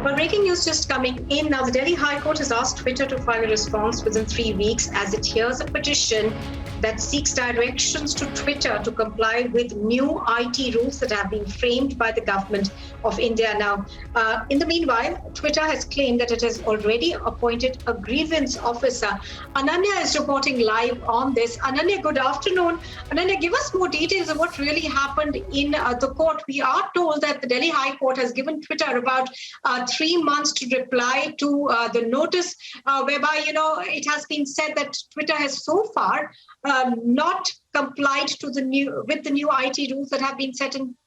Well, breaking news just coming in. Now, the Delhi High Court has asked Twitter to file a response within 3 weeks as it hears a petition that seeks directions to Twitter to comply with new IT rules that have been framed by the government of India. Now, in the meanwhile, Twitter has claimed that it has already appointed a grievance officer. Ananya is reporting live on this. Ananya, good afternoon. Ananya, give us more details of what really happened in the court. We are told that the Delhi High Court has given Twitter about 3 months to reply to the notice, whereby, it has been said that Twitter has so far not complied with the new IT rules that have been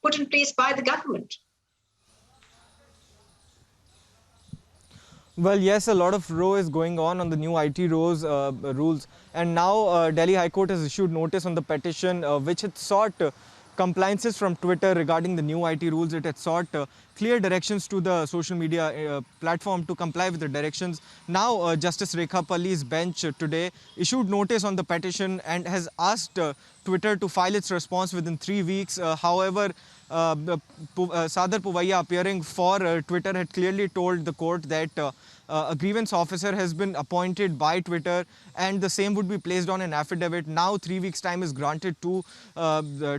put in place by the government. Well, yes, a lot of row is going on the new IT rules, and now Delhi High Court has issued notice on the petition which had sought compliances from Twitter regarding the new IT rules. It had sought clear directions to the social media platform to comply with the directions. Now, Justice Rekha Palli's bench today issued notice on the petition and has asked Twitter to file its response within 3 weeks. However, Sadar Puvaiya, appearing for Twitter, had clearly told the court that a grievance officer has been appointed by Twitter and the same would be placed on an affidavit. Now 3 weeks time is granted to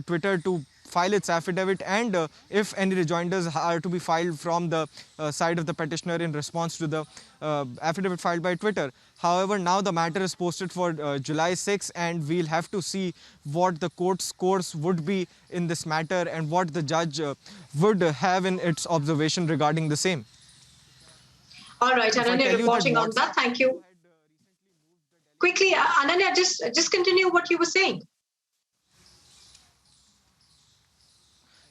Twitter to file its affidavit, and if any rejoinders are to be filed from the side of the petitioner in response to the affidavit filed by Twitter. However, now the matter is posted for July 6, and we'll have to see what the court's course would be in this matter and what the judge would have in its observation regarding the same. All right, Ananya, reporting on that. Thank you. Quickly, Ananya, just continue what you were saying.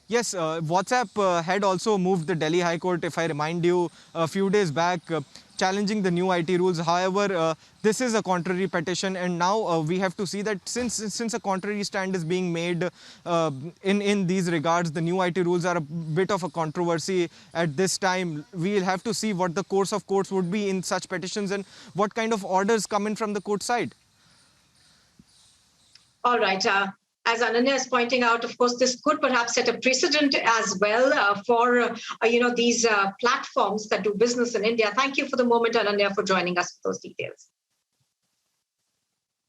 Yes, WhatsApp had also moved the Delhi High Court, if I remind you, a few days back, challenging the new IT rules. However, this is a contrary petition, and now we have to see that since a contrary stand is being made in these regards, the new IT rules are a bit of a controversy at this time. We'll have to see what the course of courts would be in such petitions and what kind of orders come in from the court side. All right. As Ananya is pointing out, of course, this could perhaps set a precedent as well for these platforms that do business in India. Thank you for the moment, Ananya, for joining us with those details.